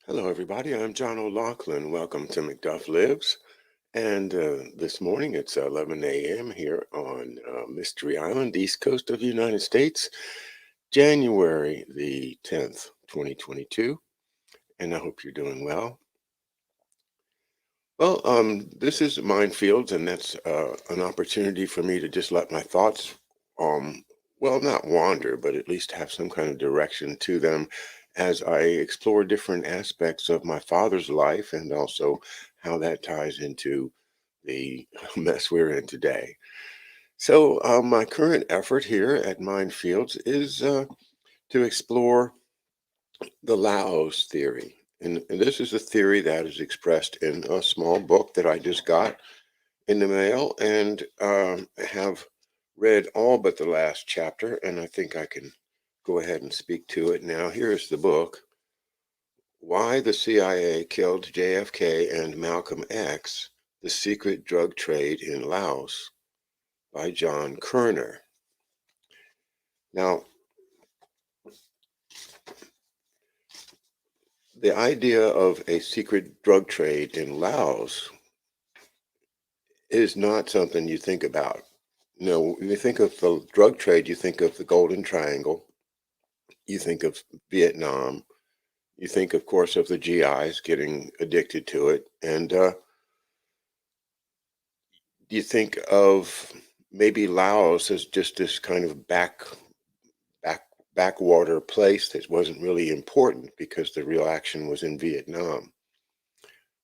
Hello, everybody. I'm John O'Loughlin. Welcome to McDuff Lives. And this morning it's 11 a.m. here on Mystery Island, East Coast of the United States, January the 10th, 2022. And I hope you're doing well. Well, this is Mindfields, and that's an opportunity for me to just let my thoughts, well, not wander, but at least have some kind of direction to them as I explore different aspects of my father's life and also how that ties into the mess we're in today. So, my current effort here at Mindfields is to explore the Laos theory. And this is a theory that is expressed in a small book that I just got in the mail and have read all but the last chapter. And I think I can go ahead and speak to it now. Here's the book: Why the CIA Killed JFK and Malcolm X, The Secret Drug Trade in Laos, by John Kerner. Now, the idea of a secret drug trade in Laos is not something you think about. When you think of the drug trade, you think of the Golden Triangle, you think of Vietnam, you think, of course, of the GIs getting addicted to it, and you think of maybe Laos as just this kind of back, backwater place that wasn't really important because the real action was in Vietnam.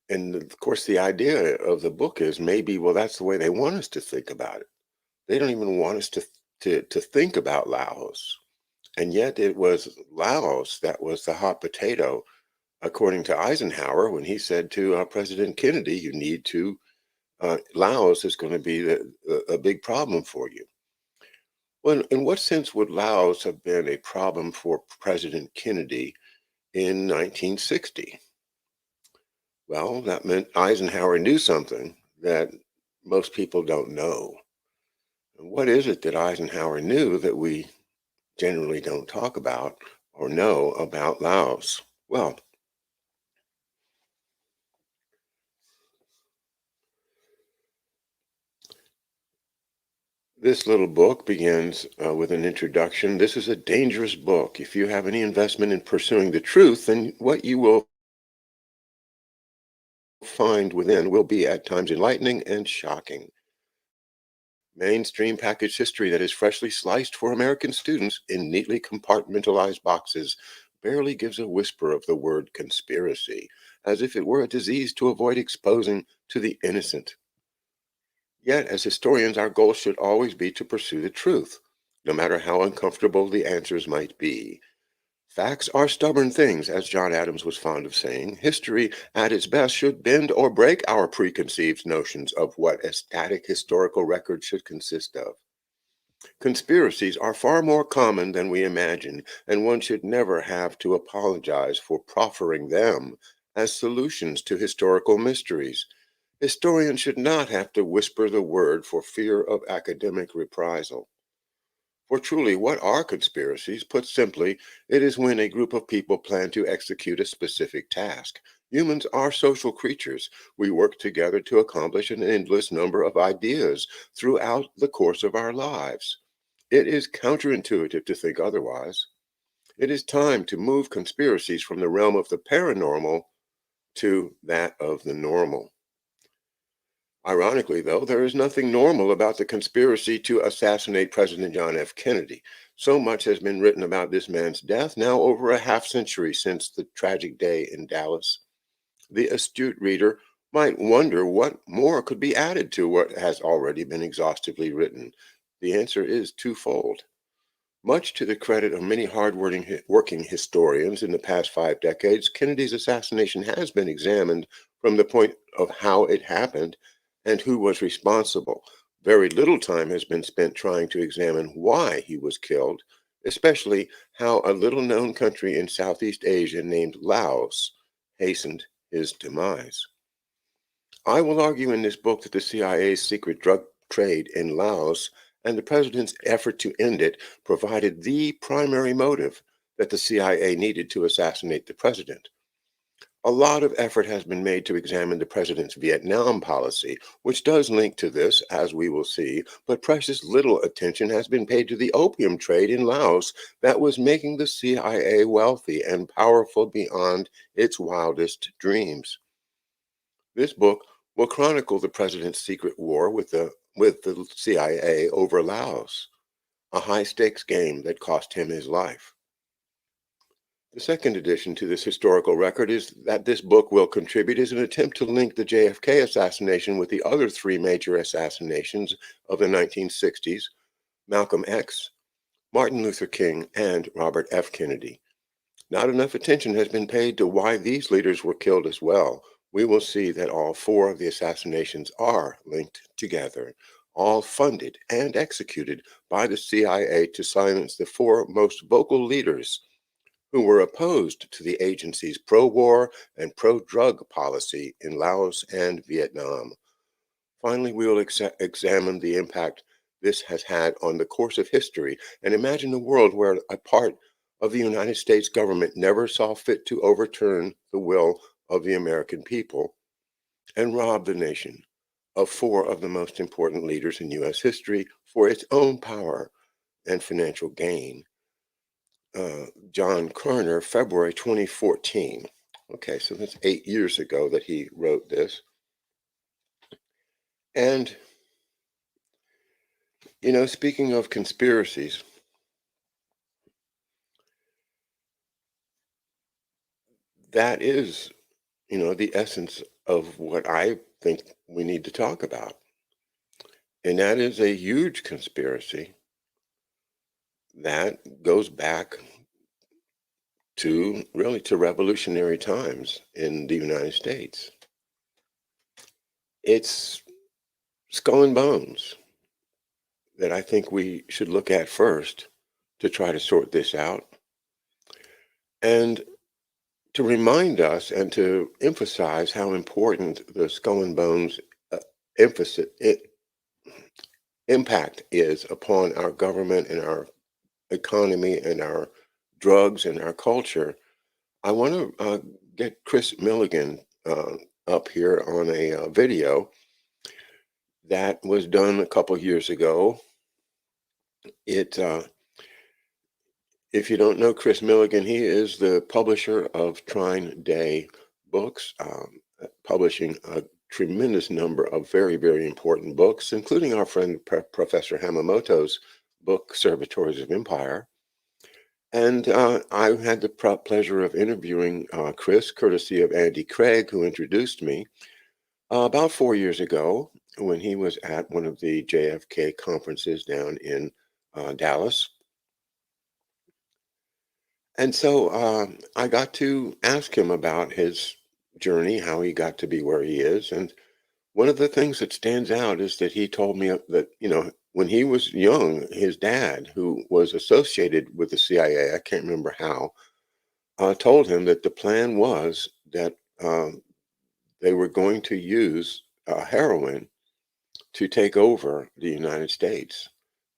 And of course, the idea of the book is maybe, well, that's the way they want us to think about it. They don't even want us to think about Laos. And yet it was Laos that was the hot potato, according to Eisenhower, when he said to President Kennedy, you need to, Laos is going to be a big problem for you. Well, in what sense would Laos have been a problem for President Kennedy in 1960? Well, that meant Eisenhower knew something that most people don't know. And what is it that Eisenhower knew that we generally don't talk about or know about Laos? Well, this little book begins with an introduction. This is a dangerous book. If you have any investment in pursuing the truth, then what you will find within will be at times enlightening and shocking. Mainstream packaged history that is freshly sliced for American students in neatly compartmentalized boxes barely gives a whisper of the word conspiracy, as if it were a disease to avoid exposing to the innocent. Yet, as historians, our goal should always be to pursue the truth, no matter how uncomfortable the answers might be. Facts are stubborn things, as John Adams was fond of saying. History, at its best, should bend or break our preconceived notions of what a static historical record should consist of. Conspiracies are far more common than we imagine, and one should never have to apologize for proffering them as solutions to historical mysteries. Historians should not have to whisper the word for fear of academic reprisal. For truly, what are conspiracies? Put simply, it is when a group of people plan to execute a specific task. Humans are social creatures. We work together to accomplish an endless number of ideas throughout the course of our lives. It is counterintuitive to think otherwise. It is time to move conspiracies from the realm of the paranormal to that of the normal. Ironically, though, there is nothing normal about the conspiracy to assassinate President John F. Kennedy. So much has been written about this man's death, now over a half century since the tragic day in Dallas. The astute reader might wonder what more could be added to what has already been exhaustively written. The answer is twofold. Much to the credit of many hard-working historians in the past 5 decades, Kennedy's assassination has been examined from the point of how it happened and who was responsible. Very little time has been spent trying to examine why he was killed, especially how a little-known country in Southeast Asia named Laos hastened his demise. I will argue in this book that the CIA's secret drug trade in Laos and the president's effort to end it provided the primary motive that the CIA needed to assassinate the president. A lot of effort has been made to examine the president's Vietnam policy, which does link to this, as we will see, but precious little attention has been paid to the opium trade in Laos that was making the CIA wealthy and powerful beyond its wildest dreams. This book will chronicle the president's secret war with the CIA over Laos, a high-stakes game that cost him his life. The second addition to this historical record is that this book will contribute as an attempt to link the JFK assassination with the other three major assassinations of the 1960s: Malcolm X, Martin Luther King, and Robert F. Kennedy. Not enough attention has been paid to why these leaders were killed as well. We will see that all four of the assassinations are linked together, all funded and executed by the CIA to silence the four most vocal leaders who were opposed to the agency's pro-war and pro-drug policy in Laos and Vietnam. Finally, we will examine the impact this has had on the course of history and imagine a world where a part of the United States government never saw fit to overturn the will of the American people and rob the nation of four of the most important leaders in U.S. history for its own power and financial gain. John Kerner, February 2014. Okay, so that's 8 years ago that he wrote this. And, speaking of conspiracies, that is, the essence of what I think we need to talk about. And that is a huge conspiracy that goes back to revolutionary times in the United States. It's skull and bones that I think we should look at first to try to sort this out and to remind us and to emphasize how important the skull and bones emphasis impact is upon our government and our economy and our drugs and our culture. I want to get Chris Milligan up here on a video that was done a couple years ago. If you don't know Chris Milligan, he is the publisher of Trine Day Books, publishing a tremendous number of very, very important books, including our friend Professor Hamamoto's book, Servitors of Empire. And I had the pleasure of interviewing Chris, courtesy of Andy Craig, who introduced me about 4 years ago when he was at one of the JFK conferences down in Dallas. And so I got to ask him about his journey, how he got to be where he is. And one of the things that stands out is that he told me that, when he was young, his dad, who was associated with the CIA, I can't remember how, told him that the plan was that they were going to use heroin to take over the United States.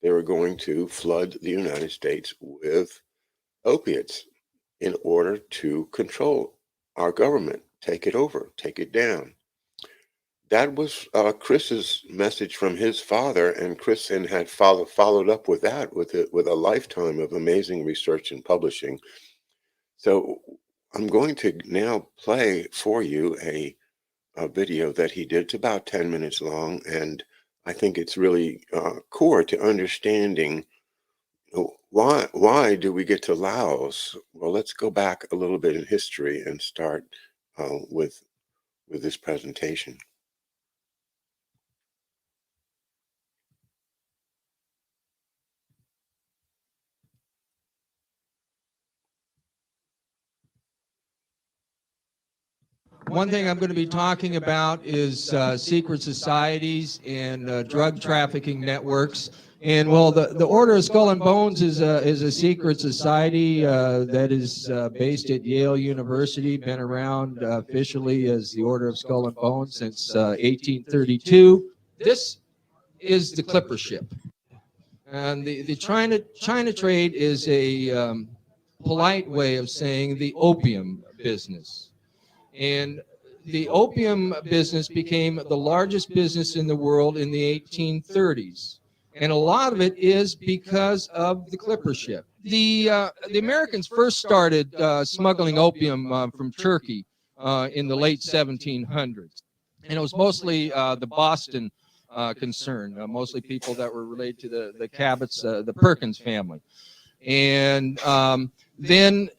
They were going to flood the United States with opiates in order to control our government, take it over, take it down. That was Chris's message from his father, and Chris had followed up with that with a lifetime of amazing research and publishing. So I'm going to now play for you a video that he did. It's about 10 minutes long, and I think it's really core to understanding why do we get to Laos. Well, let's go back a little bit in history and start with this presentation. One thing I'm going to be talking about is secret societies and drug trafficking networks. And well, the Order of Skull and Bones is a secret society that is based at Yale University, been around officially as the Order of Skull and Bones since 1832. This is the Clipper ship. And the China trade is a polite way of saying the opium business. And the opium business became the largest business in the world in the 1830s. And a lot of it is because of the clipper ship. The Americans first started smuggling opium from Turkey in the late 1700s. And it was mostly the Boston concern, mostly people that were related to the Cabots, the Perkins family. And then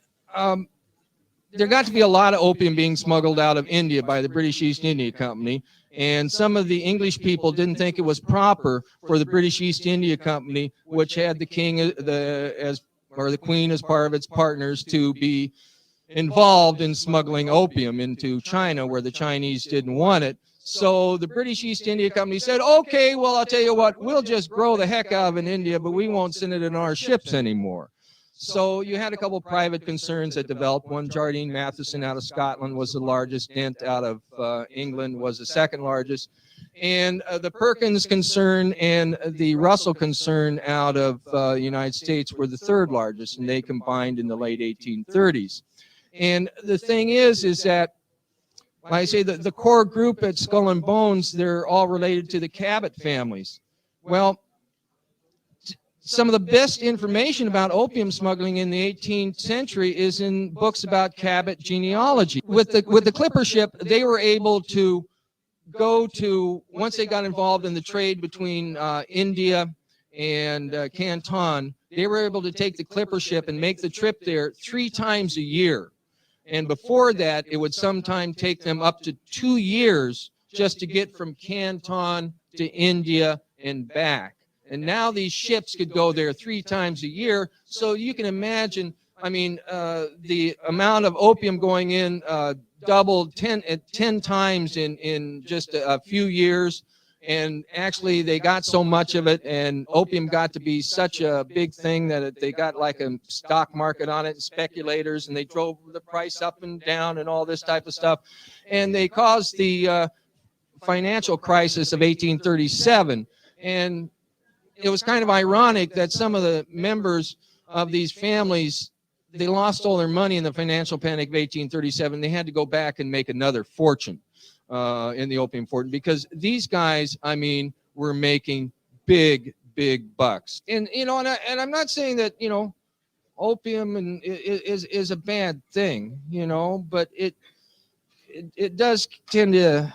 there got to be a lot of opium being smuggled out of India by the British East India Company. And some of the English people didn't think it was proper for the British East India Company, which had the king or the queen as part of its partners, to be involved in smuggling opium into China, where the Chinese didn't want it. So the British East India Company said, okay, well, I'll tell you what, we'll just grow the heck out of it in India, but we won't send it in our ships anymore. So you had a couple of private concerns that developed. One, Jardine Matheson out of Scotland was the largest. Dent out of England was the second largest. And the Perkins concern and the Russell concern out of the United States were the third largest, and they combined in the late 1830s. And the thing is that, like I say, the core group at Skull and Bones, they're all related to the Cabot families. Well, some of the best information about opium smuggling in the 18th century is in books about Cabot genealogy. With the clipper ship, they were able to go to, once they got involved in the trade between India and Canton, they were able to take the clipper ship and make the trip there 3 times a year. And before that, it would sometimes take them up to 2 years just to get from Canton to India and back. And now these ships could go there 3 times a year. So you can imagine, I mean, the amount of opium going in doubled 10 times in just a few years. And actually, they got so much of it, and opium got to be such a big thing that they got like a stock market on it, and speculators, and they drove the price up and down and all this type of stuff. And they caused the financial crisis of 1837. And it was kind of ironic that some of the members of these families, they lost all their money in the financial panic of 1837. They had to go back and make another fortune in the opium fortune, because these guys, I mean, were making big bucks. And you know, and I'm not saying that, you know, opium is a bad thing, you know, but it does tend to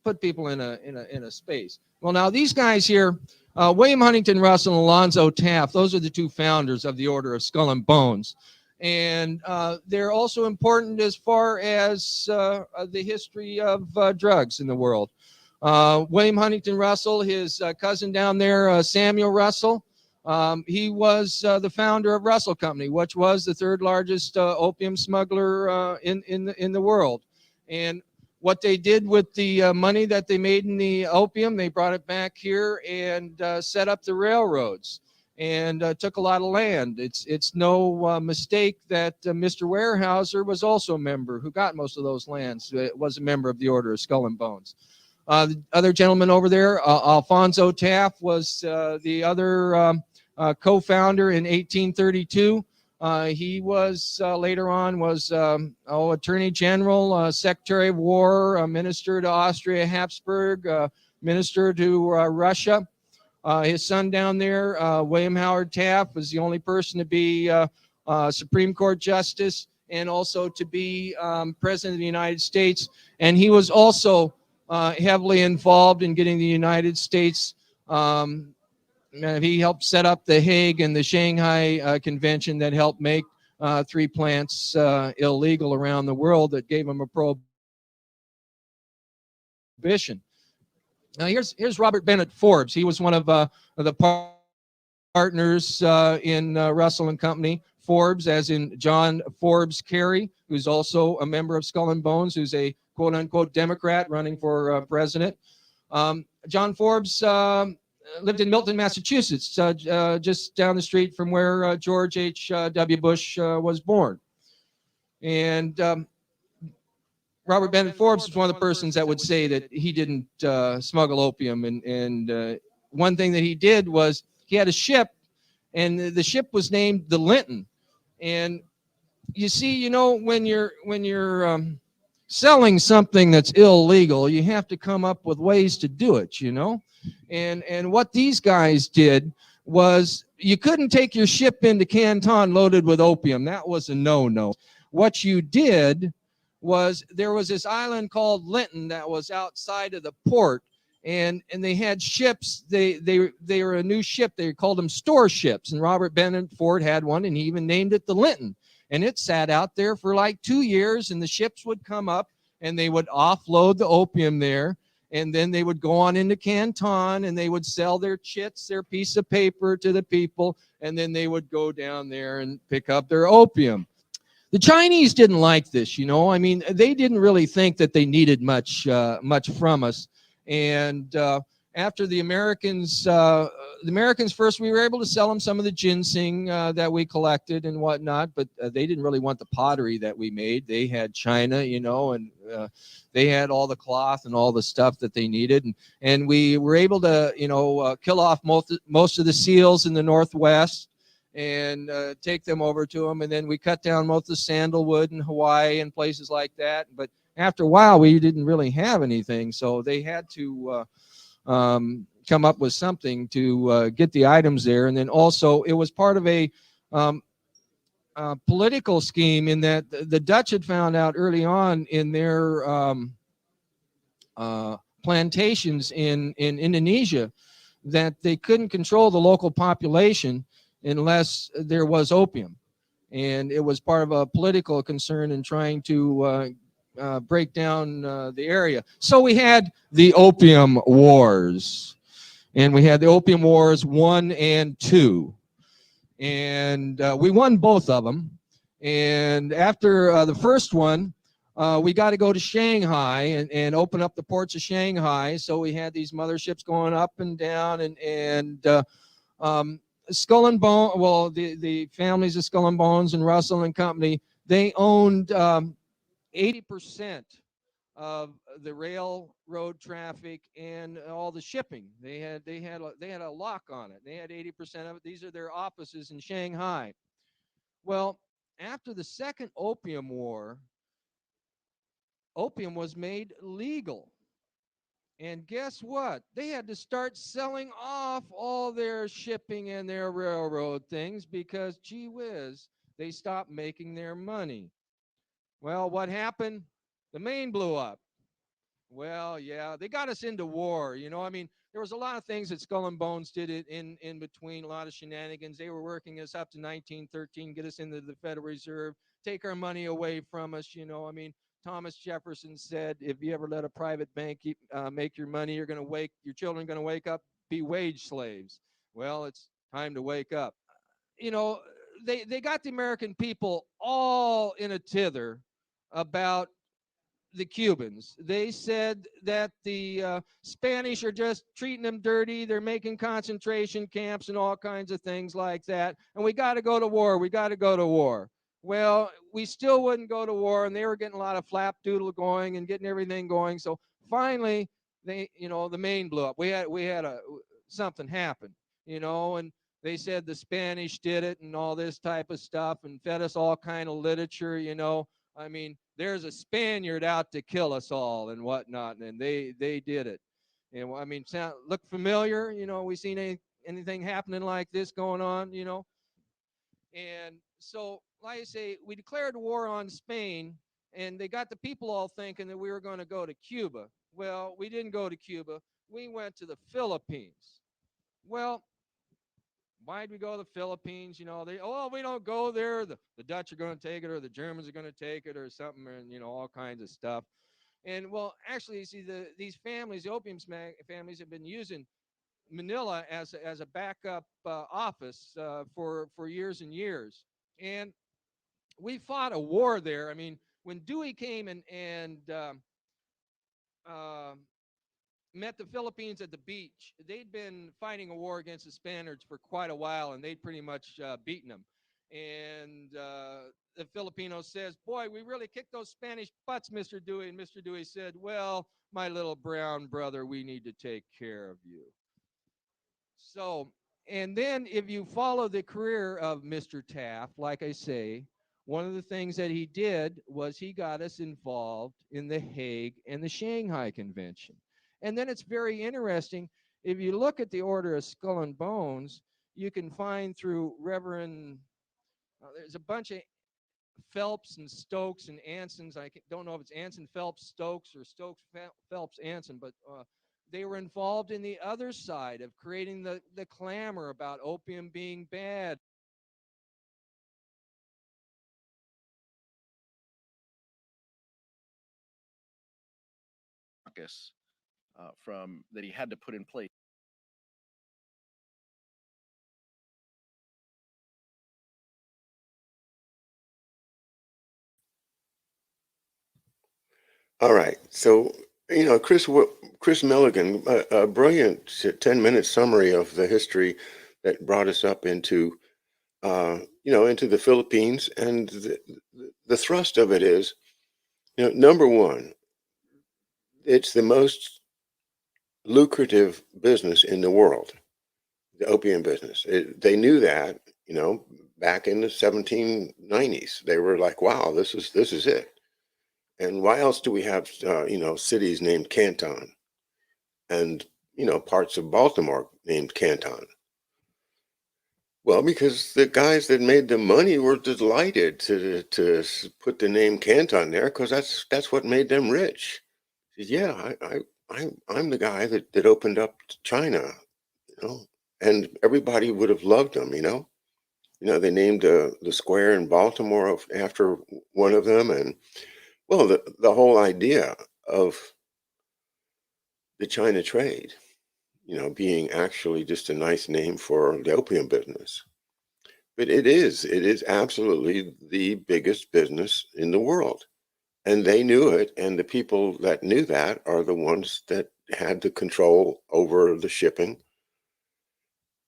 put people in a space. Well, now these guys here, William Huntington Russell and Alonzo Taft, those are the 2 founders of the Order of Skull and Bones. And they're also important as far as the history of drugs in the world. William Huntington Russell, his cousin down there, Samuel Russell, he was the founder of Russell Company, which was the 3rd largest opium smuggler in the world. And what they did with the money that they made in the opium, they brought it back here and set up the railroads, and took a lot of land. It's no mistake that Mr. Weyerhaeuser was also a member who got most of those lands, was a member of the Order of Skull and Bones. The other gentleman over there, Alfonso Taft, was the other co-founder in 1832. He was later on was Attorney General, Secretary of War, Minister to Austria Habsburg, Minister to Russia. His son down there, William Howard Taft, was the only person to be Supreme Court Justice and also to be President of the United States. And he was also heavily involved in getting the United States. He helped set up the Hague and the Shanghai Convention that helped make 3 plants illegal around the world, that gave them a prohibition. Now here's Robert Bennett Forbes. He was one of the partners in Russell and Company. Forbes, as in John Forbes Carey, who's also a member of Skull and Bones, who's a quote-unquote Democrat running for president. John Forbes lived in Milton, Massachusetts, just down the street from where George H.W. Bush was born. And Robert Bennett Forbes was one of the persons that would say that he didn't smuggle opium. And one thing that he did was he had a ship, and the ship was named the Linton. And you see, you know, when you're selling something that's illegal, you have to come up with ways to do it, you know? And what these guys did was you couldn't take your ship into Canton loaded with opium. That was a no-no. What you did was there was this island called Linton that was outside of the port, and they had ships. They were a new ship. They called them store ships, and Robert Bennett Ford had one, and he even named it the Linton. And it sat out there for like 2 years, and the ships would come up and they would offload the opium there, and then they would go on into Canton and they would sell their chits, their piece of paper, to the people, and then they would go down there and pick up their opium. The Chinese didn't like this, you know. I mean, they didn't really think that they needed much from us. And after the Americans first, we were able to sell them some of the ginseng that we collected and whatnot, but they didn't really want the pottery that we made. They had China, you know, and they had all the cloth and all the stuff that they needed. And we were able to, you know, kill off most of the seals in the Northwest and take them over to them. And then we cut down most of the sandalwood in Hawaii and places like that. But after a while, we didn't really have anything. So they had to come up with something to get the items there. And then also it was part of a political scheme in that the Dutch had found out early on in their plantations in Indonesia that they couldn't control the local population unless there was opium. And it was part of a political concern in trying to break down the area. So we had the Opium Wars. And we had the Opium Wars 1 and 2. And we won both of them. And after the first one, we got to go to Shanghai and open up the ports of Shanghai. So we had these motherships going up and down, and Skull and Bone, well, the families of Skull and Bones and Russell and Company, they owned 80% of the railroad traffic and all the shipping. They had a lock on it. They had 80% of it. These are their offices in Shanghai. Well, after the second Opium War, opium was made legal. And guess what? They had to start selling off all their shipping and their railroad things because, gee whiz, they stopped making their money. Well, what happened? The Maine blew up. Well, yeah, they got us into war. You know, I mean, there was a lot of things that Skull and Bones did it in between, a lot of shenanigans. They were working us up to 1913, get us into the Federal Reserve, take our money away from us. You know, I mean, Thomas Jefferson said, if you ever let a private bank make your money, your children are going to wake up, be wage slaves. Well, it's time to wake up. You know, they got the American people all in a tither about the Cubans. They said that the Spanish are just treating them dirty. They're making concentration camps and all kinds of things like that. And we got to go to war. We got to go to war. Well, we still wouldn't go to war, and they were getting a lot of flapdoodle going and getting everything going. So finally, the Maine blew up. We had something happen, and they said the Spanish did it and all this type of stuff and fed us all kind of literature. I mean, there's a Spaniard out to kill us all and whatnot, and they did it. And I mean, look familiar? We seen anything happening like this going on? And so, like I say, we declared war on Spain, and they got the people all thinking that we were going to go to Cuba. Well, we didn't go to Cuba. We went to the Philippines. Well, why'd we go to the Philippines? We don't go there. The Dutch are going to take it, or the Germans are going to take it, or something, and all kinds of stuff. And well, actually, you see, these families, the opium families, have been using Manila as a backup office for years and years. And we fought a war there. I mean, when Dewey came and met the Philippines at the beach, they'd been fighting a war against the Spaniards for quite a while, and they'd pretty much beaten them. And the Filipino says, boy, we really kicked those Spanish butts, Mr. Dewey. And Mr. Dewey said, well, my little brown brother, we need to take care of you. So, and then if you follow the career of Mr. Taft, like I say, One of the things that he did was he got us involved in the Hague and the Shanghai Convention. And then it's very interesting. If you look at the Order of Skull and Bones, you can find through Reverend, there's a bunch of Phelps and Stokes and Ansons. I don't know if it's Anson Phelps Stokes or Stokes Phelps Anson, but they were involved in the other side of creating the clamor about opium being bad. From that he had to put in place. All right. So, Chris Milligan, a brilliant 10-minute summary of the history that brought us up into, into the Philippines. And the thrust of it is, number one, it's the most lucrative business in the world, the opium business. They knew that, back in the 1790s. They were like, wow, this is it. And why else do we have, cities named Canton and, parts of Baltimore named Canton? Well, because the guys that made the money were delighted to put the name Canton there because that's what made them rich. He says, yeah, I'm the guy that opened up China, and everybody would have loved him, they named the square in Baltimore after one of them, and well, the whole idea of the China trade, being actually just a nice name for the opium business. But it is absolutely the biggest business in the world. And they knew it. And the people that knew that are the ones that had the control over the shipping.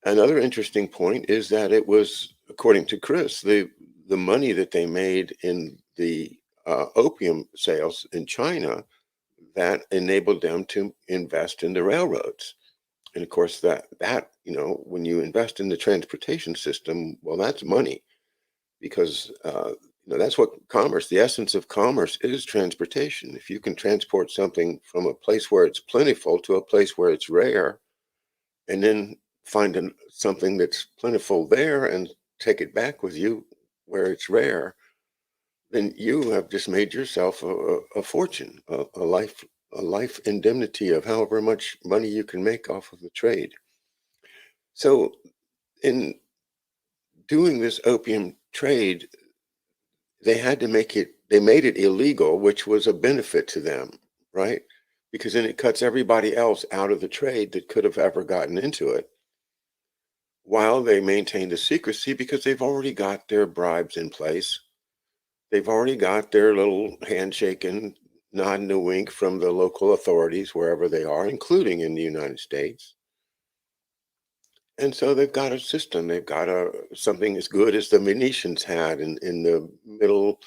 Another interesting point is that it was, according to Chris, the money that they made in the opium sales in China that enabled them to invest in the railroads. And of course, when you invest in the transportation system, well, that's money because that's what commerce, the essence of commerce is transportation. If you can transport something from a place where it's plentiful to a place where it's rare, and then find something that's plentiful there and take it back with you where it's rare, then you have just made yourself a fortune, a life indemnity of however much money you can make off of the trade. So in doing this opium trade, they made it illegal, which was a benefit to them, right? Because then it cuts everybody else out of the trade that could have ever gotten into it while they maintain the secrecy because they've already got their bribes in place. They've already got their little handshake and nod and a wink from the local authorities wherever they are, including in the United States. And so they've got a system. They've got something as good as the Venetians had in the Middle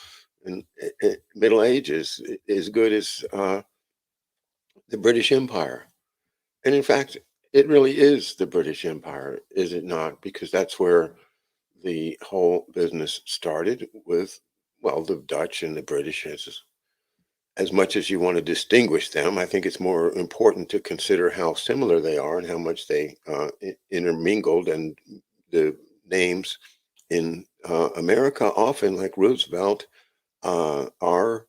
Ages, as good as the British Empire. And in fact, it really is the British Empire, is it not? Because that's where the whole business started with, well, the Dutch and the British. As much as you want to distinguish them, I think it's more important to consider how similar they are and how much they intermingled, and the names in America, often like Roosevelt, are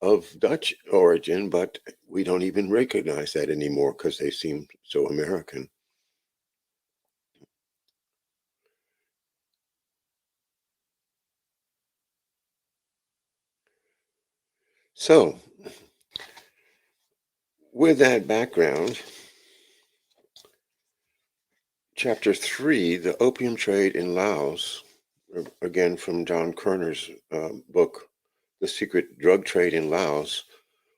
of Dutch origin, but we don't even recognize that anymore because they seem so American. So, with that background, Chapter 3, The Opium Trade in Laos, again from John Kerner's book, The Secret Drug Trade in Laos.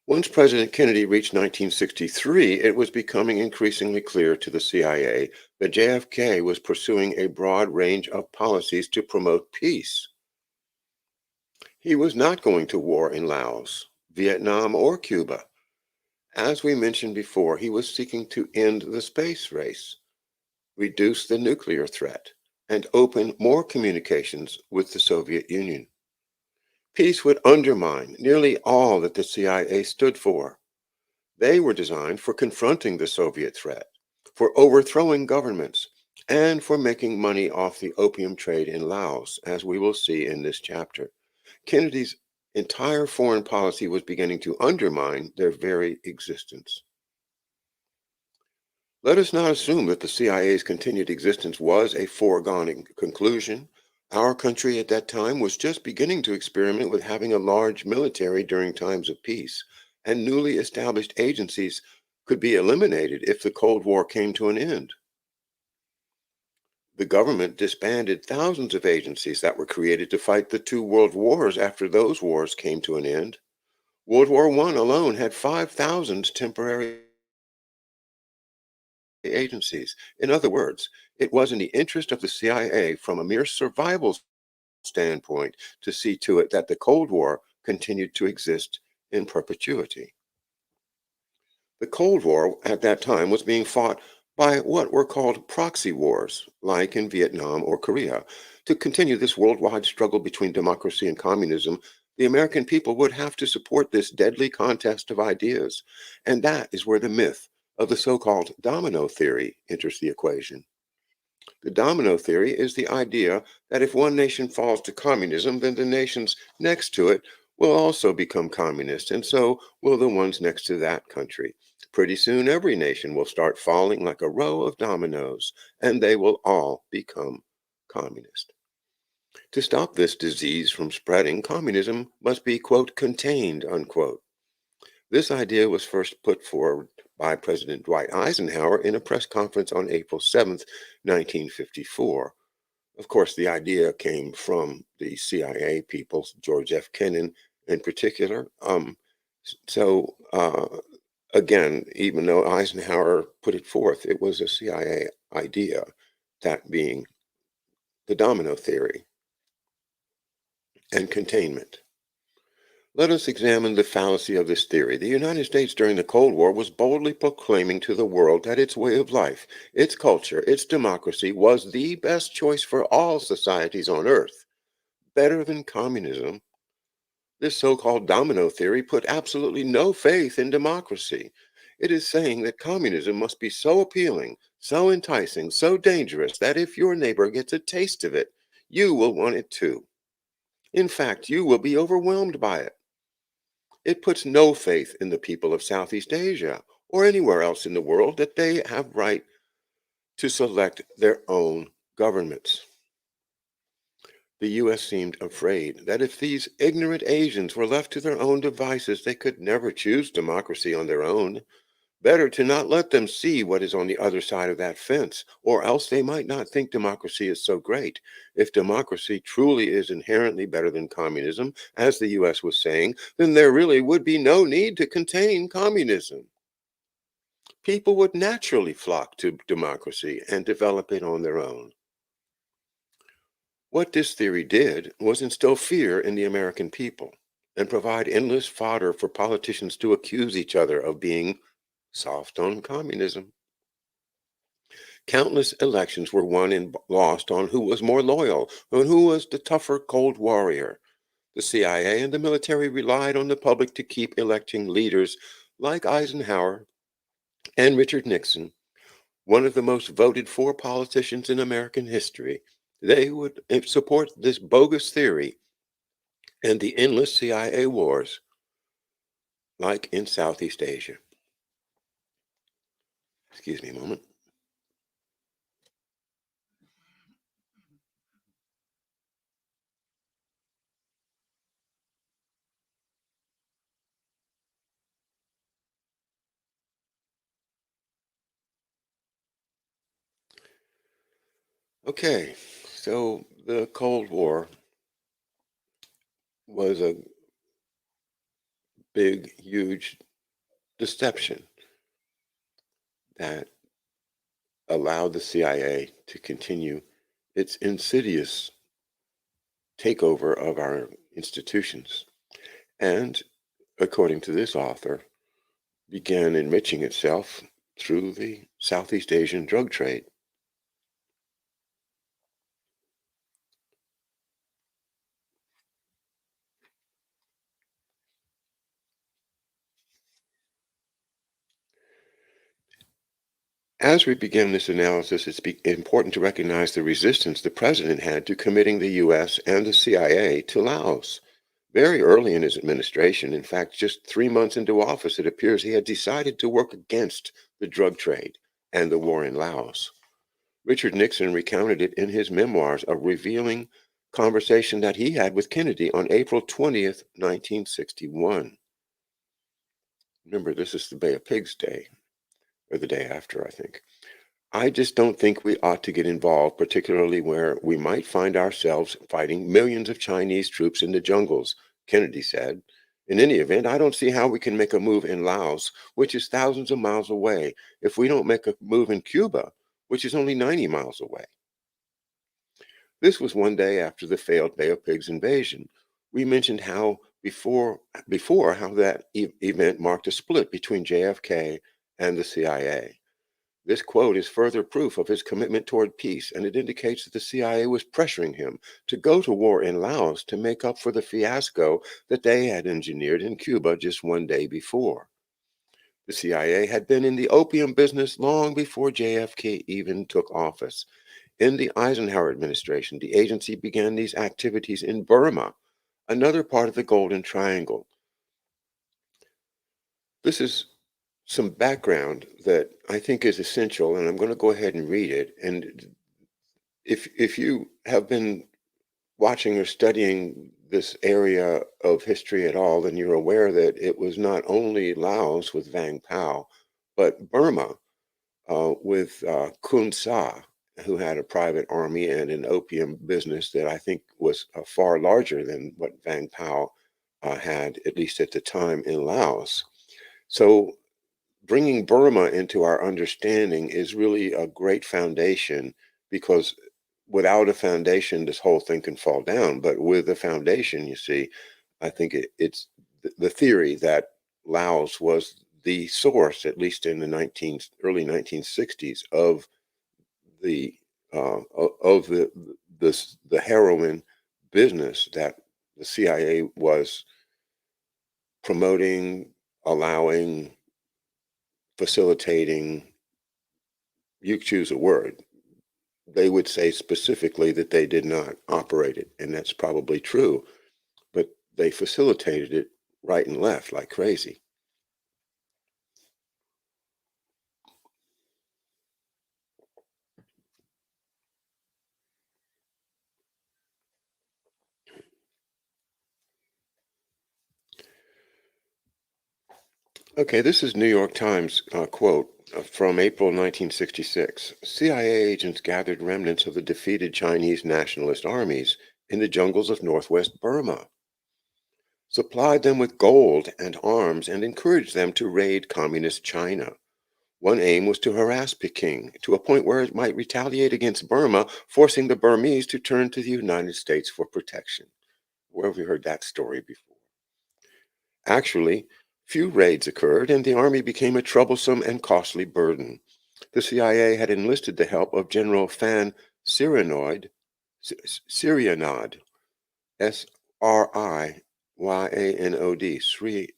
Once President Kennedy reached 1963, it was becoming increasingly clear to the CIA that JFK was pursuing a broad range of policies to promote peace. He was not going to war in Laos, Vietnam, or Cuba. As we mentioned before, he was seeking to end the space race, reduce the nuclear threat, and open more communications with the Soviet Union. Peace would undermine nearly all that the CIA stood for. They were designed for confronting the Soviet threat, for overthrowing governments, and for making money off the opium trade in Laos, as we will see in this chapter. Kennedy's entire foreign policy was beginning to undermine their very existence. Let us not assume that the CIA's continued existence was a foregone conclusion. Our country at that time was just beginning to experiment with having a large military during times of peace, and newly established agencies could be eliminated if the Cold War came to an end. The government disbanded thousands of agencies that were created to fight the two world wars after those wars came to an end. World War I alone had 5,000 temporary agencies. In other words, it was in the interest of the CIA from a mere survival standpoint to see to it that the Cold War continued to exist in perpetuity. The Cold War at that time was being fought by what were called proxy wars, like in Vietnam or Korea. To continue this worldwide struggle between democracy and communism, the American people would have to support this deadly contest of ideas. And that is where the myth of the so-called domino theory enters the equation. The domino theory is the idea that if one nation falls to communism, then the nations next to it will also become communist, and so will the ones next to that country. Pretty soon, every nation will start falling like a row of dominoes, and they will all become communist. To stop this disease from spreading, communism must be, quote, contained, unquote. This idea was first put forward by President Dwight Eisenhower in a press conference on April 7th, 1954. Of course, the idea came from the CIA people, George F. Kennan in particular. So, again, even though Eisenhower put it forth, it was a CIA idea, that being the domino theory and containment. Let us examine the fallacy of this theory. The United States during the Cold War was boldly proclaiming to the world that its way of life, its culture, its democracy was the best choice for all societies on earth, better than communism. This so-called domino theory put absolutely no faith in democracy. It is saying that communism must be so appealing, so enticing, so dangerous that if your neighbor gets a taste of it, you will want it too. In fact, you will be overwhelmed by it. It puts no faith in the people of Southeast Asia or anywhere else in the world that they have right to select their own governments. The U.S. seemed afraid that if these ignorant Asians were left to their own devices, they could never choose democracy on their own. Better to not let them see what is on the other side of that fence, or else they might not think democracy is so great. If democracy truly is inherently better than communism, as the U.S. was saying, then there really would be no need to contain communism. People would naturally flock to democracy and develop it on their own. What this theory did was instill fear in the American people and provide endless fodder for politicians to accuse each other of being soft on communism. Countless elections were won and lost on who was more loyal and who was the tougher cold warrior. The CIA and the military relied on the public to keep electing leaders like Eisenhower and Richard Nixon, one of the most voted for politicians in American history. They would support this bogus theory and the endless CIA wars like in Southeast Asia. Excuse me a moment. Okay, so the Cold War was a big, huge deception that allowed the CIA to continue its insidious takeover of our institutions. And according to this author, began enriching itself through the Southeast Asian drug trade. As we begin this analysis, it's important to recognize the resistance the president had to committing the U.S. and the CIA to Laos. Very early in his administration, in fact, just 3 months into office, it appears he had decided to work against the drug trade and the war in Laos. Richard Nixon recounted it in his memoirs, a revealing conversation that he had with Kennedy on April 20th, 1961. Remember, this is the Bay of Pigs Day, or the day after, I think. I just don't think we ought to get involved, particularly where we might find ourselves fighting millions of Chinese troops in the jungles, Kennedy said. In any event, I don't see how we can make a move in Laos, which is thousands of miles away, if we don't make a move in Cuba, which is only 90 miles away. This was one day after the failed Bay of Pigs invasion. We mentioned how before how that event marked a split between JFK and the CIA. This quote is further proof of his commitment toward peace, and it indicates that the CIA was pressuring him to go to war in Laos to make up for the fiasco that they had engineered in Cuba just one day before. The CIA had been in the opium business long before JFK even took office. In the Eisenhower administration, the agency began these activities in Burma, another part of the Golden Triangle. This is some background that I think is essential, and I'm going to go ahead and read it. And if you have been watching or studying this area of history at all, then you're aware that it was not only Laos with Vang Pao, but Burma with Kun Sa, who had a private army and an opium business that I think was far larger than what Vang Pao had, at least at the time in Laos. So bringing Burma into our understanding is really a great foundation, because without a foundation, this whole thing can fall down. But with a foundation, you see, I think it's the theory that Laos was the source, at least in the early 1960s, of the of the heroin business that the CIA was promoting, allowing, facilitating. You choose a word. They would say specifically that they did not operate it, and that's probably true, but they facilitated it right and left like crazy. Okay, this is New York Times quote from April 1966. CIA agents gathered remnants of the defeated Chinese nationalist armies in the jungles of northwest Burma, supplied them with gold and arms, and encouraged them to raid communist China. One aim was to harass Peking to a point where it might retaliate against Burma, forcing the Burmese to turn to the United States for protection. Where have we heard that story before? Actually, few raids occurred, and the army became a troublesome and costly burden. The CIA had enlisted the help of General Fan Sirianod, Sriyanod,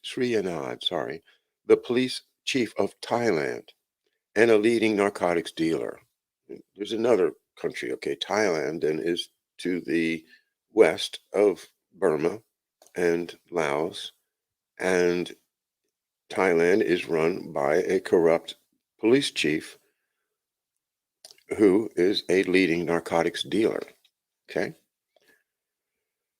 Sriyanod, sorry, the police chief of Thailand, and a leading narcotics dealer. There's another country, okay, Thailand, and is to the west of Burma and Laos, and Thailand is run by a corrupt police chief who is a leading narcotics dealer. Okay.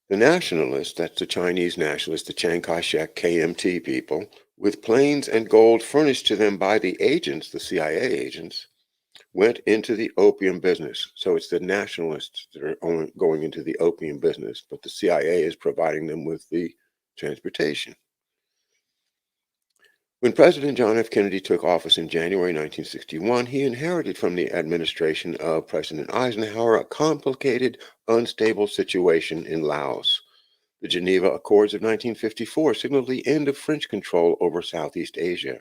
The nationalists, that's the Chinese nationalists, the Chiang Kai-shek KMT people, with planes and gold furnished to them by the agents, the CIA agents, went into the opium business. So it's the nationalists that are going into the opium business, but the CIA is providing them with the transportation. When President John F. Kennedy took office in January 1961, he inherited from the administration of President Eisenhower a complicated, unstable situation in Laos. The Geneva Accords of 1954 signaled the end of French control over Southeast Asia.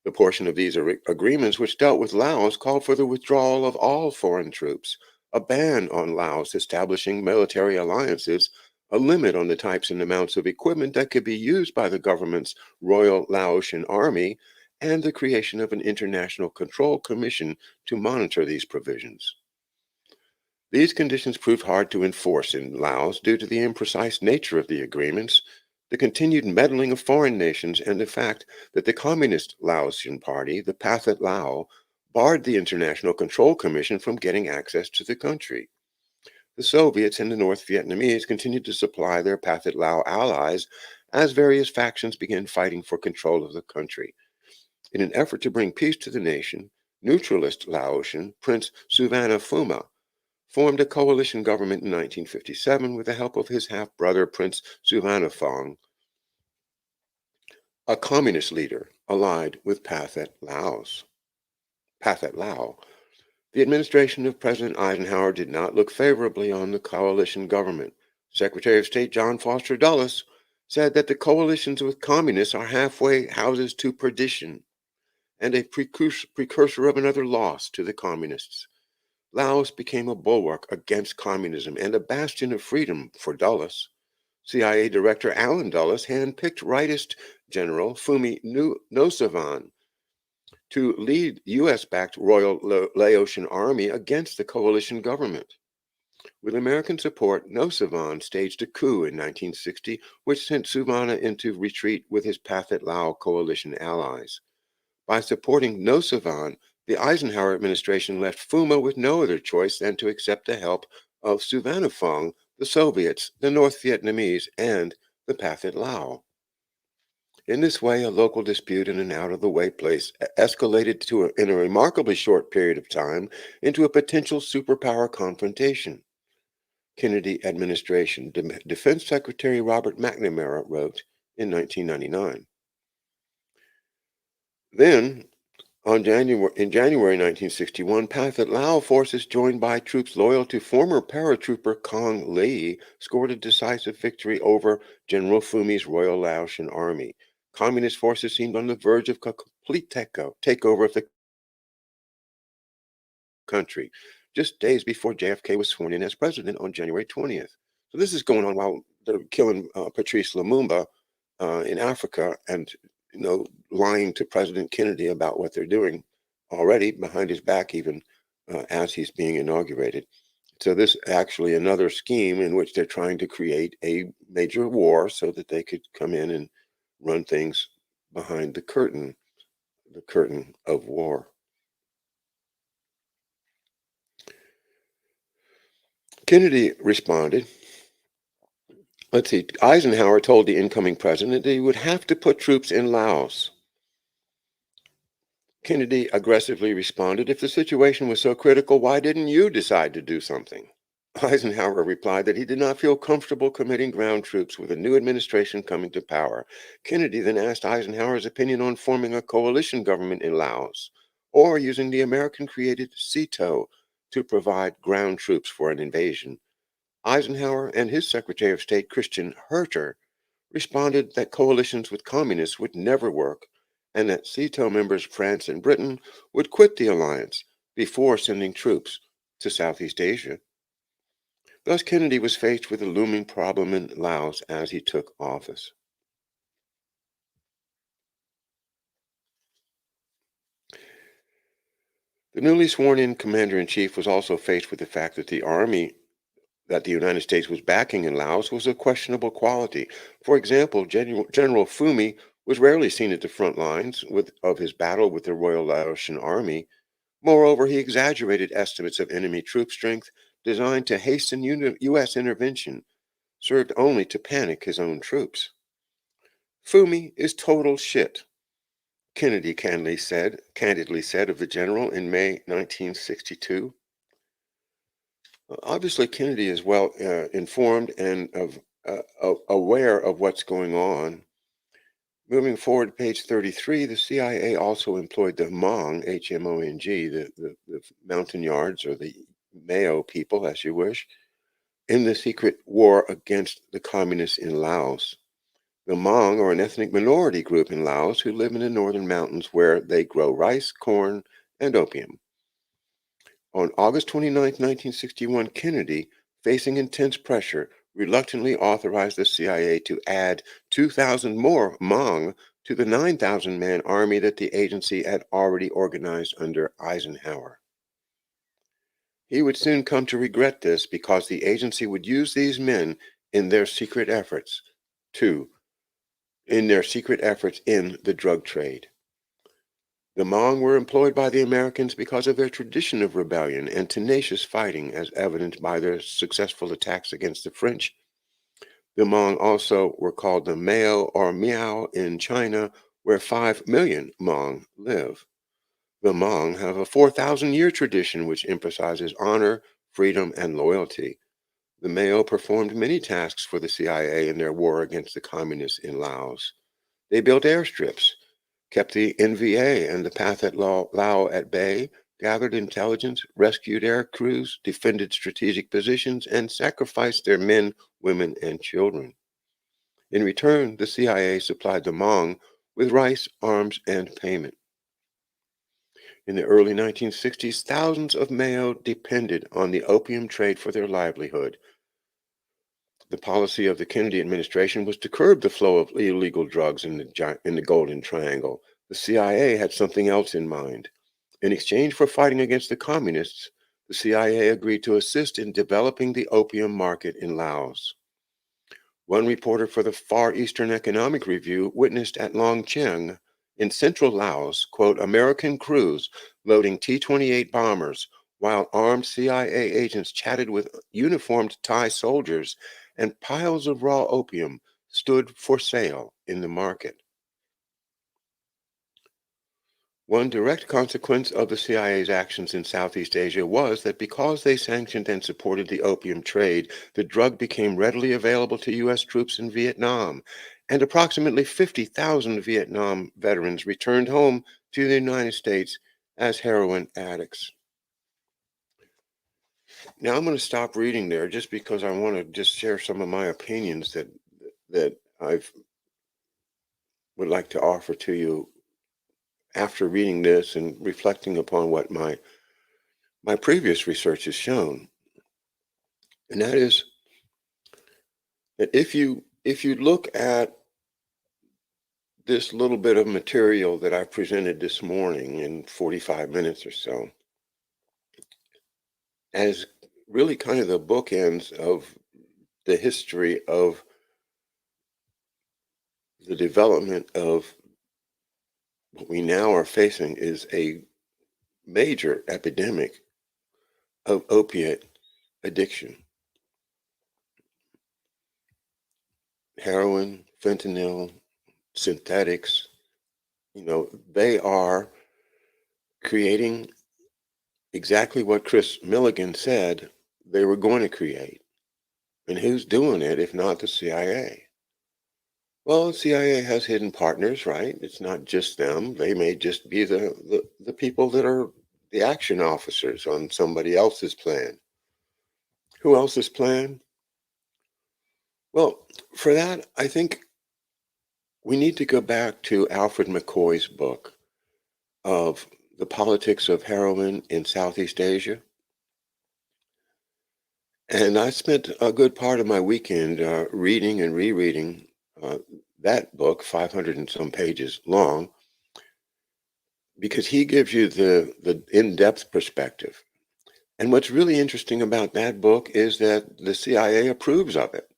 The portion of these agreements which dealt with Laos called for the withdrawal of all foreign troops, a ban on Laos establishing military alliances, a limit on the types and amounts of equipment that could be used by the government's Royal Laotian Army, and the creation of an international control commission to monitor these provisions. These conditions proved hard to enforce in Laos due to the imprecise nature of the agreements, the continued meddling of foreign nations, and the fact that the Communist Laotian Party, the Pathet Lao, barred the International Control Commission from getting access to the country. The Soviets and the North Vietnamese continued to supply their Pathet Lao allies as various factions began fighting for control of the country. In an effort to bring peace to the nation, neutralist Laotian Prince Suvarnabhumi formed a coalition government in 1957 with the help of his half-brother Prince Suvarnabhumi, a communist leader allied with Pathet Lao. The administration of President Eisenhower did not look favorably on the coalition government. Secretary of State John Foster Dulles said that the coalitions with communists are halfway houses to perdition and a precursor of another loss to the communists. Laos became a bulwark against communism and a bastion of freedom for Dulles. CIA Director Allen Dulles handpicked rightist General Phumi Nosavan to lead U.S.-backed Royal Laotian Army against the coalition government. With American support, Nosavan staged a coup in 1960, which sent Suvarna into retreat with his Pathet Lao coalition allies. By supporting Nosavan, the Eisenhower administration left Phuma with no other choice than to accept the help of Suvarnabhumi, the Soviets, the North Vietnamese, and the Pathet Lao. In this way, a local dispute in an out-of-the-way place escalated in a remarkably short period of time into a potential superpower confrontation. Kennedy administration Defense Secretary Robert McNamara wrote in 1999. Then, in January 1961, Pathet Lao forces joined by troops loyal to former paratrooper Kong Lee scored a decisive victory over General Phumi's Royal Laotian Army. Communist forces seemed on the verge of complete takeover of the country, just days before JFK was sworn in as president on January 20th. So this is going on while they're killing Patrice Lumumba in Africa and lying to President Kennedy about what they're doing already behind his back, even as he's being inaugurated. So this actually another scheme in which they're trying to create a major war so that they could come in and run things behind the curtain of war. Kennedy responded. Let's see, Eisenhower told the incoming president that he would have to put troops in Laos. Kennedy aggressively responded, if the situation was so critical, why didn't you decide to do something? Eisenhower replied that he did not feel comfortable committing ground troops with a new administration coming to power. Kennedy then asked Eisenhower's opinion on forming a coalition government in Laos or using the American-created SEATO to provide ground troops for an invasion. Eisenhower and his Secretary of State, Christian Herter, responded that coalitions with communists would never work and that SEATO members France and Britain would quit the alliance before sending troops to Southeast Asia. Thus, Kennedy was faced with a looming problem in Laos as he took office. The newly sworn-in commander-in-chief was also faced with the fact that the army that the United States was backing in Laos was of questionable quality. For example, General Phumi was rarely seen at the front lines of his battle with the Royal Laotian Army. Moreover, he exaggerated estimates of enemy troop strength designed to hasten U.S. intervention, served only to panic his own troops. Phumi is total shit, Kennedy candidly said of the general in May 1962. Obviously, Kennedy is well informed and aware of what's going on. Moving forward to page 33, the CIA also employed the Hmong, H-M-O-N-G, the Montagnards or the Mayo people, as you wish, in the secret war against the communists in Laos. The Hmong are an ethnic minority group in Laos who live in the northern mountains where they grow rice, corn, and opium. On August 29, 1961, Kennedy, facing intense pressure, reluctantly authorized the CIA to add 2,000 more Hmong to the 9,000-man army that the agency had already organized under Eisenhower. He would soon come to regret this because the agency would use these men in their secret efforts in the drug trade. The Hmong were employed by the Americans because of their tradition of rebellion and tenacious fighting, as evidenced by their successful attacks against the French. The Hmong also were called the Mao or Miao in China, where 5 million Hmong live. The Hmong have a 4,000-year tradition which emphasizes honor, freedom, and loyalty. The Mao performed many tasks for the CIA in their war against the communists in Laos. They built airstrips, kept the NVA and the Path at Lao at bay, gathered intelligence, rescued air crews, defended strategic positions, and sacrificed their men, women, and children. In return, the CIA supplied the Hmong with rice, arms, and payment. In the early 1960s, thousands of Mao depended on the opium trade for their livelihood. The policy of the Kennedy administration was to curb the flow of illegal drugs in the Golden Triangle. The CIA had something else in mind. In exchange for fighting against the communists, the CIA agreed to assist in developing the opium market in Laos. One reporter for the Far Eastern Economic Review witnessed at Longcheng in central Laos, quote, American crews loading T-28 bombers while armed CIA agents chatted with uniformed Thai soldiers, and piles of raw opium stood for sale in the market. One direct consequence of the CIA's actions in Southeast Asia was that because they sanctioned and supported the opium trade, the drug became readily available to U.S. troops in Vietnam, and approximately 50,000 Vietnam veterans returned home to the United States as heroin addicts. Now I'm going to stop reading there just because I want to just share some of my opinions that I would like to offer to you after reading this and reflecting upon what my previous research has shown. And that is that if you look at this little bit of material that I presented this morning in 45 minutes or so as really kind of the bookends of the history of the development of what we now are facing is a major epidemic of opiate addiction. Heroin, fentanyl, synthetics, they are creating exactly what Chris Milligan said they were going to create. And who's doing it if not the CIA? Well, the CIA has hidden partners, right? It's not just them. They may just be the people that are the action officers on somebody else's plan. Who else's plan? Well, for that, I think we need to go back to Alfred McCoy's book of The Politics of Heroin in Southeast Asia. And I spent a good part of my weekend reading and rereading that book, 500 and some pages long, because he gives you the in-depth perspective. And what's really interesting about that book is that the CIA approves of it.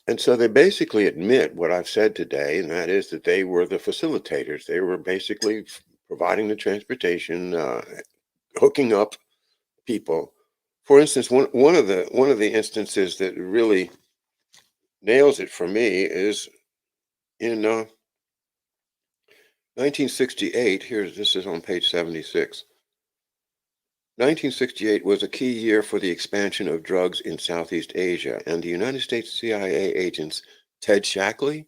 And so they basically admit what I've said today, and that is that they were the facilitators. They were basically providing the transportation, hooking up people. For instance, one of the instances that really nails it for me is in 1968. This is on page 76. 1968 was a key year for the expansion of drugs in Southeast Asia, and the United States CIA agents Ted Shackley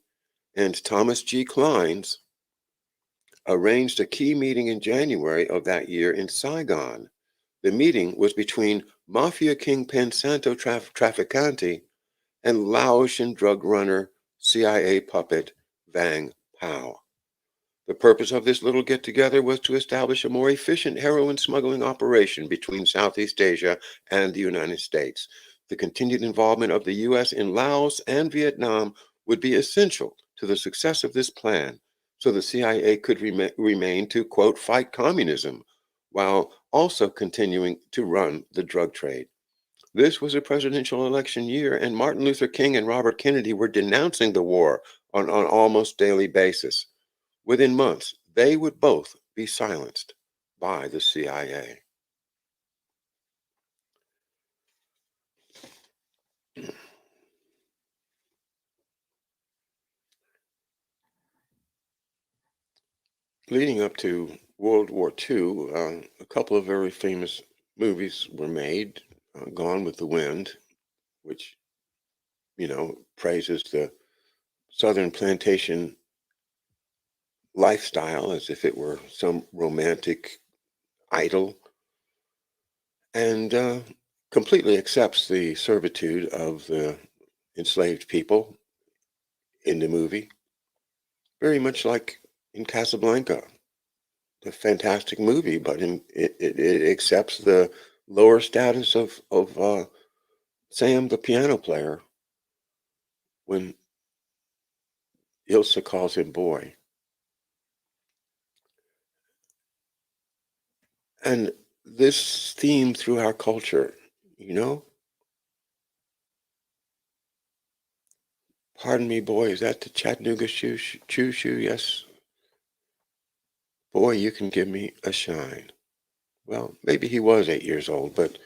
and Thomas G. Clines arranged a key meeting in January of that year in Saigon. The meeting was between mafia kingpin Santo Trafficante and Laotian drug runner CIA puppet Vang Pao. The purpose of this little get-together was to establish a more efficient heroin smuggling operation between Southeast Asia and the United States. The continued involvement of the U.S. in Laos and Vietnam would be essential to the success of this plan so the CIA could remain to, quote, fight communism while also continuing to run the drug trade. This was a presidential election year, and Martin Luther King and Robert Kennedy were denouncing the war on an almost daily basis. Within months, they would both be silenced by the CIA. Leading up to World War II, a couple of very famous movies were made. Gone with the Wind, which, praises the Southern plantation lifestyle as if it were some romantic idyll, and completely accepts the servitude of the enslaved people in the movie, very much like in Casablanca, the fantastic movie, but it accepts the lower status of Sam, the piano player, when Ilsa calls him boy. And this theme through our culture, you know, pardon me, boy, is that the Chattanooga shoe? Yes. Boy, you can give me a shine. Well, maybe he was 8 years old, but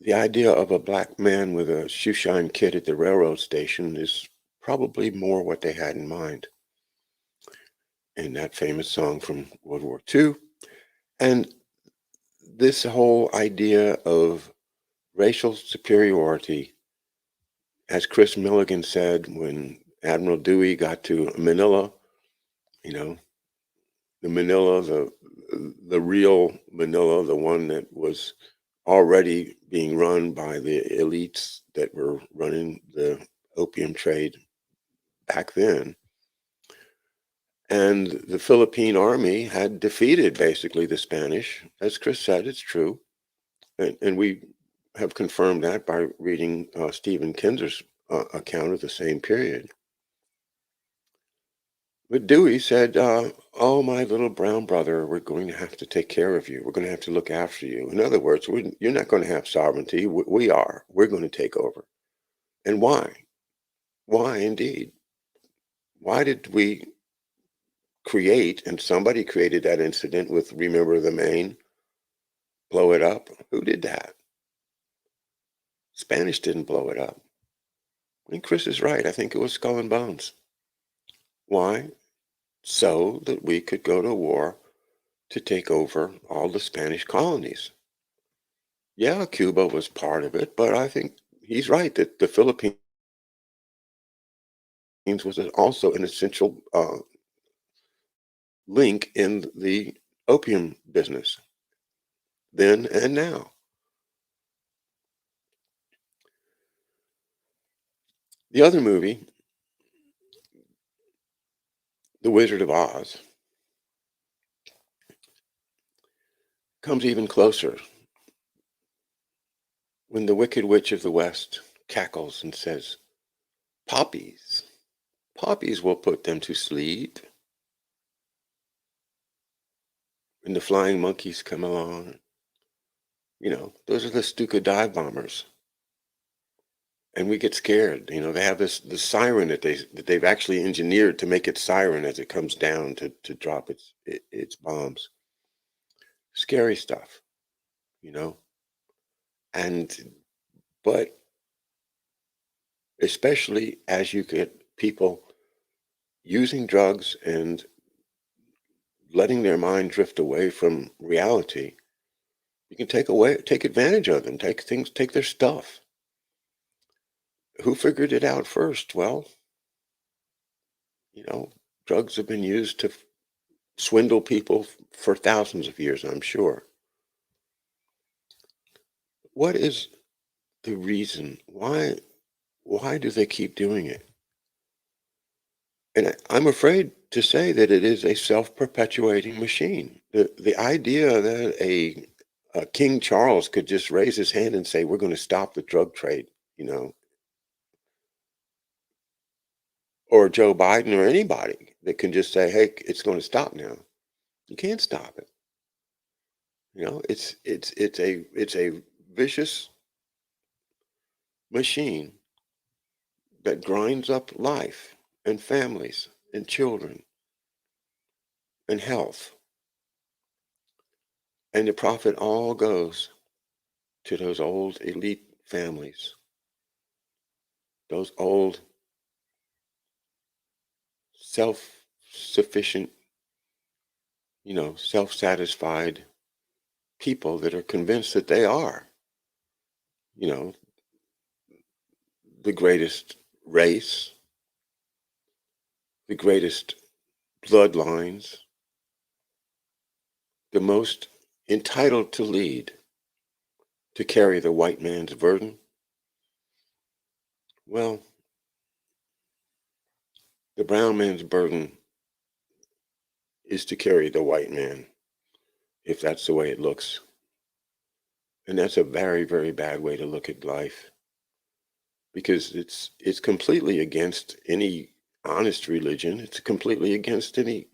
the idea of a black man with a shoe shine kit at the railroad station is probably more what they had in mind in that famous song from World War II. And this whole idea of racial superiority, as Chris Milligan said when Admiral Dewey got to Manila, you know, the Manila, the real Manila, the one that was already being run by the elites that were running the opium trade back then. And the Philippine army had defeated basically the Spanish. As Chris said, it's true. And we have confirmed that by reading Stephen Kinzer's account of the same period. But Dewey said, oh, my little brown brother, we're going to have to take care of you. We're going to have to look after you. In other words, you're not going to have sovereignty. We are. We're going to take over. And why? Why, indeed? Why did we create, and somebody created that incident with Remember the Maine, blow it up? Who did that? Spanish didn't blow it up. And Chris is right. I think it was Skull and Bones. Why? So that we could go to war to take over all the Spanish colonies. Yeah, Cuba was part of it, but I think he's right that the Philippines was also an essential link in the opium business then and now. The other movie, The Wizard of Oz, comes even closer when the Wicked Witch of the West cackles and says, poppies, poppies will put them to sleep. When the flying monkeys come along, those are the Stuka dive bombers. And we get scared. They have this siren that they've actually engineered to make it siren as it comes down to drop its bombs. Scary stuff, but especially as you get people using drugs and letting their mind drift away from reality, you can take advantage of them, take their stuff. Who figured it out first? Well, drugs have been used to swindle people for thousands of years, I'm sure. What is the reason? Why do they keep doing it? And I'm afraid to say that it is a self-perpetuating machine. The idea that a King Charles could just raise his hand and say, we're going to stop the drug trade, or Joe Biden or anybody that can just say, hey, it's going to stop now. You can't stop it. You know, it's a vicious machine that grinds up life and families and children and health. And the profit all goes to those old elite families, those old self-sufficient, self-satisfied people that are convinced that they are, you know, the greatest race, the greatest bloodlines, the most entitled to lead, to carry the white man's burden. Well, the brown man's burden is to carry the white man, if that's the way it looks. And that's a very, very bad way to look at life, because it's completely against any honest religion. It's completely against any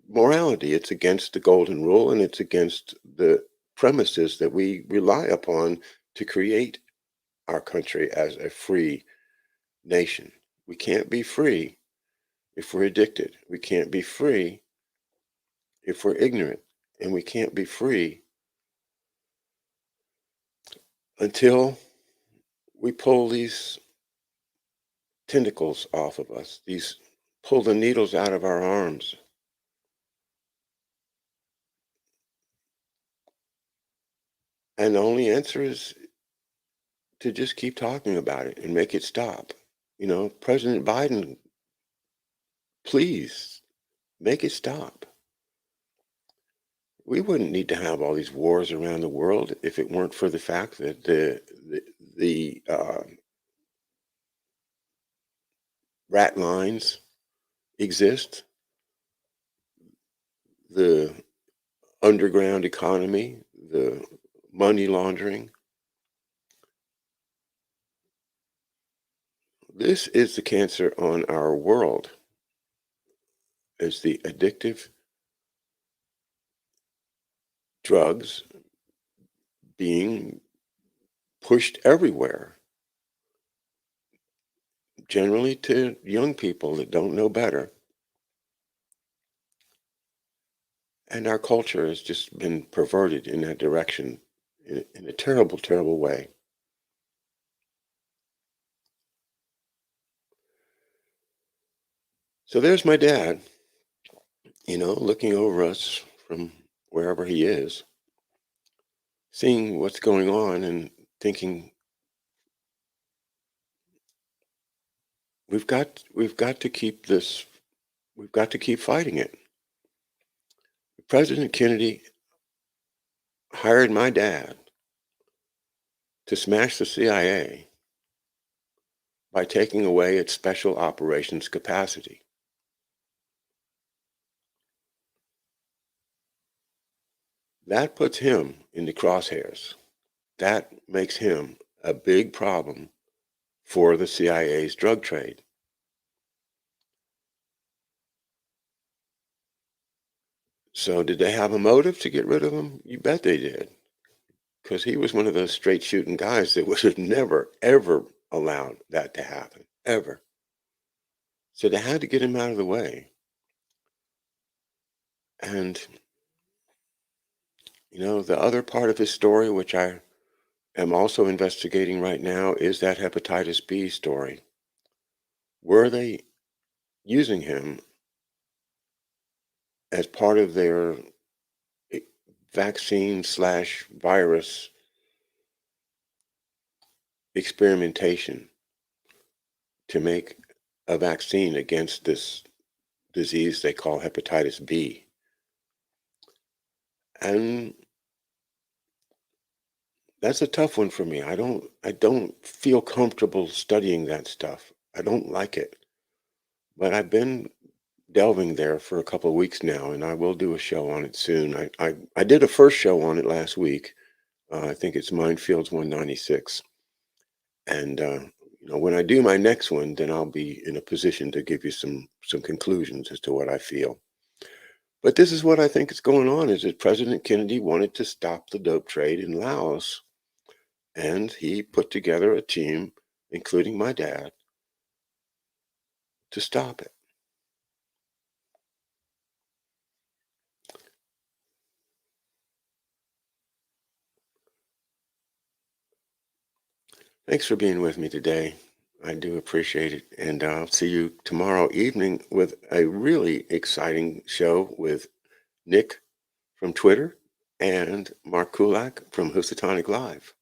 morality. It's against the golden rule, and it's against the premises that we rely upon to create our country as a free nation. We can't be free if we're addicted. We can't be free if we're ignorant. And we can't be free until we pull these tentacles off of us, pull the needles out of our arms. And the only answer is to just keep talking about it and make it stop. President Biden, please make it stop. We wouldn't need to have all these wars around the world if it weren't for the fact that the rat lines exist, the underground economy, the money laundering. This is the cancer on our world, is the addictive drugs being pushed everywhere, generally to young people that don't know better. And our culture has just been perverted in that direction in a terrible, terrible way. So there's my dad, looking over us from wherever he is, seeing what's going on and thinking, we've got to keep this, we've got to keep fighting it. President Kennedy hired my dad to smash the CIA by taking away its special operations capacity. That puts him in the crosshairs. That makes him a big problem for the CIA's drug trade. So did they have a motive to get rid of him? You bet they did. Because he was one of those straight shooting guys that would have never, ever allowed that to happen. Ever. So they had to get him out of the way. And, the other part of his story, which I am also investigating right now, is that hepatitis B story. Were they using him as part of their vaccine/virus experimentation to make a vaccine against this disease they call hepatitis B? And that's a tough one for me. I don't feel comfortable studying that stuff. I don't like it. But I've been delving there for a couple of weeks now, and I will do a show on it soon. I did a first show on it last week. I think it's Mindfields 196. And when I do my next one, then I'll be in a position to give you some conclusions as to what I feel. But this is what I think is going on: is that President Kennedy wanted to stop the dope trade in Laos, and he put together a team, including my dad, to stop it. Thanks for being with me today. I do appreciate it. And I'll see you tomorrow evening with a really exciting show with Nick from Twitter and Mark Kulak from Housatonic Live.